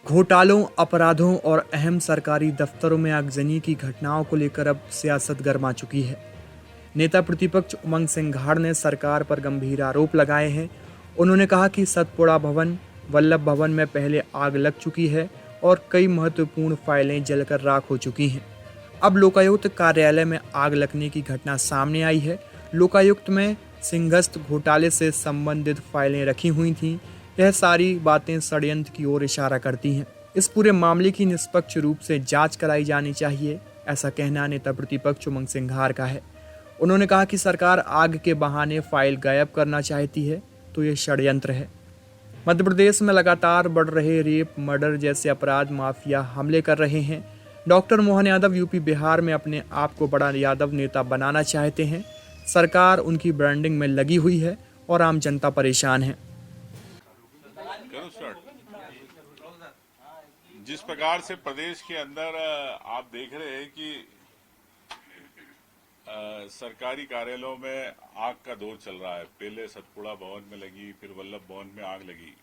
घोटालों, अपराधों और अहम सरकारी दफ्तरों में आगजनी की घटनाओं को लेकर अब सियासत गर्मा चुकी है। नेता प्रतिपक्ष उमंग सिंघाड़ ने सरकार पर गंभीर आरोप लगाए हैं। उन्होंने कहा कि सतपुड़ा भवन, वल्लभ भवन में पहले आग लग चुकी है और कई महत्वपूर्ण फाइलें जलकर राख हो चुकी हैं। अब लोकायुक्त कार्यालय में आग लगने की घटना सामने आई है। लोकायुक्त में सिंघस्त घोटाले से संबंधित फाइलें रखी हुई थीं। यह सारी बातें षड्यंत्र की ओर इशारा करती हैं। इस पूरे मामले की निष्पक्ष रूप से जांच कराई जानी चाहिए, ऐसा कहना नेता प्रतिपक्ष उमंग सिंघार का है। उन्होंने कहा कि सरकार आग के बहाने फाइल गायब करना चाहती है तो ये षड्यंत्र है। मध्य प्रदेश में लगातार बढ़ रहे रेप, मर्डर जैसे अपराध माफिया हमले कर रहे हैं। डॉक्टर मोहन यादव यूपी बिहार में अपने आप को बड़ा यादव नेता बनाना चाहते हैं। सरकार उनकी ब्रांडिंग में लगी हुई है और आम जनता परेशान है। करो स्टार्ट। जिस प्रकार से प्रदेश के अंदर आप देख रहे हैं कि सरकारी कार्यालयों में आग का दौर चल रहा है। पहले सतपुड़ा भवन में लगी, फिर वल्लभ भवन में आग लगी।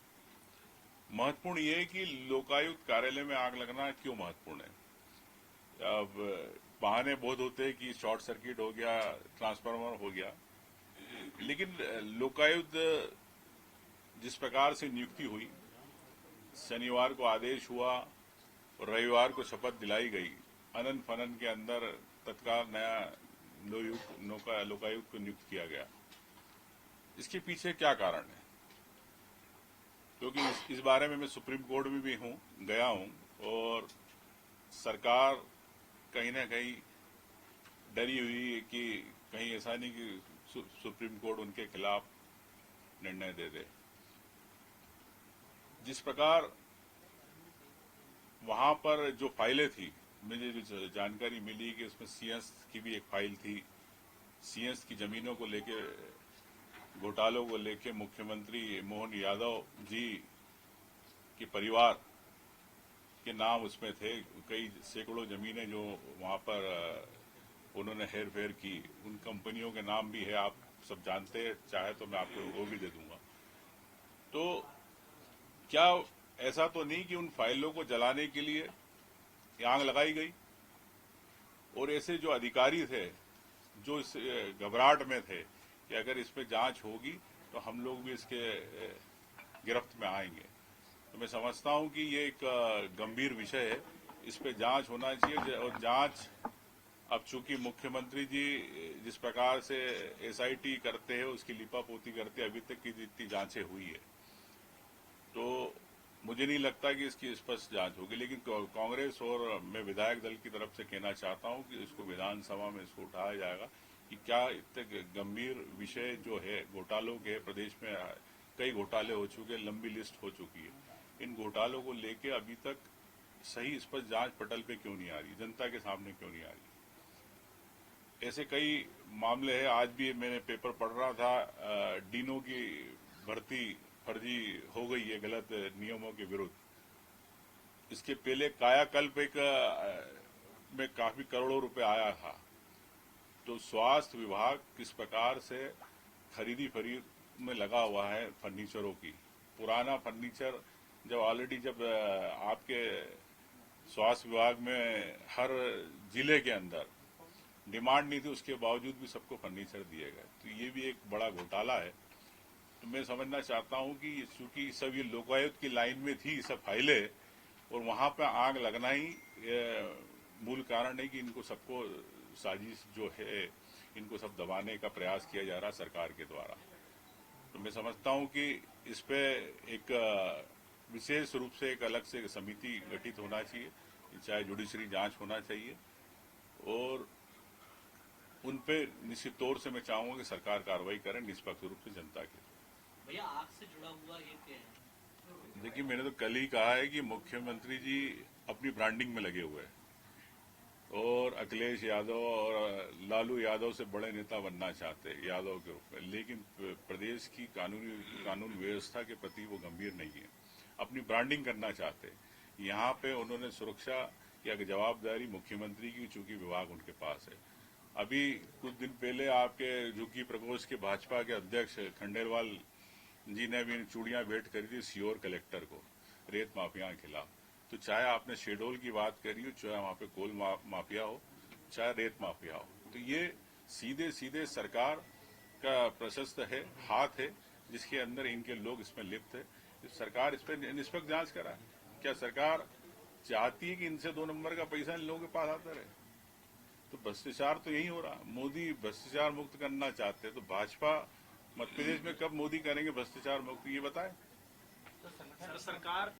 महत्वपूर्ण ये है कि लोकायुक्त कार्यालय में आग लगना क्यों महत्वपूर्ण है। अब बहाने बहुत होते हैं कि शॉर्ट सर्किट हो गया, ट्रांसफार्मर हो गया, लेकिन लोकायुक्त जिस प्रकार से नियुक्ति हुई, शनिवार को आदेश हुआ और रविवार को शपथ दिलाई गई, अनन फनन के अंदर तत्काल नया लोकायुक्त को नियुक्त किया गया। इसके पीछे क्या कारण है? क्योंकि इस बारे में मैं सुप्रीम कोर्ट में भी गया हूं और सरकार कहीं ना कहीं डरी हुई है कि कहीं ऐसा नहीं कि सुप्रीम कोर्ट उनके खिलाफ निर्णय दे दे। जिस प्रकार वहां पर जो फाइलें थी, मुझे जो जानकारी मिली कि उसमें सीएस की भी एक फाइल थी। सीएस की जमीनों को लेके, घोटालों को लेके मुख्यमंत्री मोहन यादव जी के परिवार के नाम उसमें थे। कई सैकड़ों जमीनें जो वहां पर उन्होंने हेर फेर की, उन कंपनियों के नाम भी है, आप सब जानते हैं। चाहे तो मैं आपको वो भी दे दूंगा। तो क्या ऐसा तो नहीं कि उन फाइलों को जलाने के लिए आग लगाई गई? और ऐसे जो अधिकारी थे जो इस घबराहट में थे कि अगर इस पे जांच होगी तो हम लोग भी इसके गिरफ्त में आएंगे, तो मैं समझता हूं कि ये एक गंभीर विषय है। इस पे जांच होना चाहिए। और जांच, अब चूंकि मुख्यमंत्री जी जिस प्रकार से एसआईटी करते हैं, उसकी लिपापोती करते हैं, अभी तक की जितनी जांचें हुई है, तो मुझे नहीं लगता कि इसकी स्पष्ट जांच होगी। लेकिन कांग्रेस और मैं विधायक दल की तरफ से कहना चाहता हूं कि इसको विधानसभा में इसको उठाया जाएगा कि क्या इतने गंभीर विषय जो है घोटालों के, प्रदेश में कई घोटाले हो चुके, लंबी लिस्ट हो चुकी है, इन घोटालों को लेके अभी तक सही स्पष्ट जांच पटल पे क्यों नहीं आ रही, जनता के सामने क्यों नहीं आ रही? ऐसे कई मामले हैं। आज भी मैंने पेपर पढ़ रहा था, डीनो की भर्ती फर्जी हो गई है गलत नियमों के विरुद्ध। इसके पहले कायाकल्प एक में काफी करोड़ों रुपए आया था। तो स्वास्थ्य विभाग किस प्रकार से खरीदी फरीद में लगा हुआ है फर्नीचरों की। पुराना फर्नीचर जब ऑलरेडी जब आपके स्वास्थ्य विभाग में हर जिले के अंदर डिमांड नहीं थी, उसके बावजूद भी सबको फर्नीचर दिए गए, तो ये भी एक बड़ा घोटाला है। तो मैं समझना चाहता हूं कि चूंकि सब ये लोकायुक्त की लाइन में थी सब फाइलें, और वहां पर आग लगना ही मूल कारण है कि इनको सबको साजिश जो है, इनको सब दबाने का प्रयास किया जा रहा है सरकार के द्वारा। तो मैं समझता हूं कि इस पे एक विशेष रूप से एक अलग से समिति गठित होना चाहिए, चाहे जुडिशरी जांच होना चाहिए, और उन पे निश्चित तौर से मैं चाहूंगा कि सरकार कार्रवाई करे निष्पक्ष रूप से जनता के। भैया आग से जुड़ा हुआ ये क्या है? देखिए, मैंने तो कल ही कहा है कि मुख्यमंत्री जी अपनी ब्रांडिंग में लगे हुए हैं और अखिलेश यादव और लालू यादव से बड़े नेता बनना चाहते हैं यादव के रूप में, लेकिन प्रदेश की कानून व्यवस्था के प्रति वो गंभीर नहीं है, अपनी ब्रांडिंग करना चाहते हैं। यहाँ पे उन्होंने सुरक्षा की जवाबदारी मुख्यमंत्री की, चूंकि विभाग उनके पास है। अभी कुछ दिन पहले आपके झुग्गी प्रकोष्ठ के भाजपा के अध्यक्ष खंडेलवाल जी ने भी चूड़ियां भेंट करी थी सीहोर कलेक्टर को रेत माफिया के खिलाफ। तो चाहे आपने शेडोल की बात करी हो, चाहे वहां पे कोल माफिया हो, चाहे रेत माफिया हो, तो ये सीधे सीधे सरकार का प्रशस्त है, हाथ है, जिसके अंदर इनके लोग इसमें लिप्त है। तो सरकार इस पर निष्पक्ष जांच कराए। क्या सरकार चाहती है कि इनसे 2 नंबर का पैसा इन लोगों के पास आता रहे? तो भ्रष्टाचार तो यही हो रहा। मोदी भ्रष्टाचार मुक्त करना चाहते हैं, तो भाजपा मध्य प्रदेश में कब मोदी करेंगे भ्रष्टाचार मुक्त, ये बताएं। सर, सरकार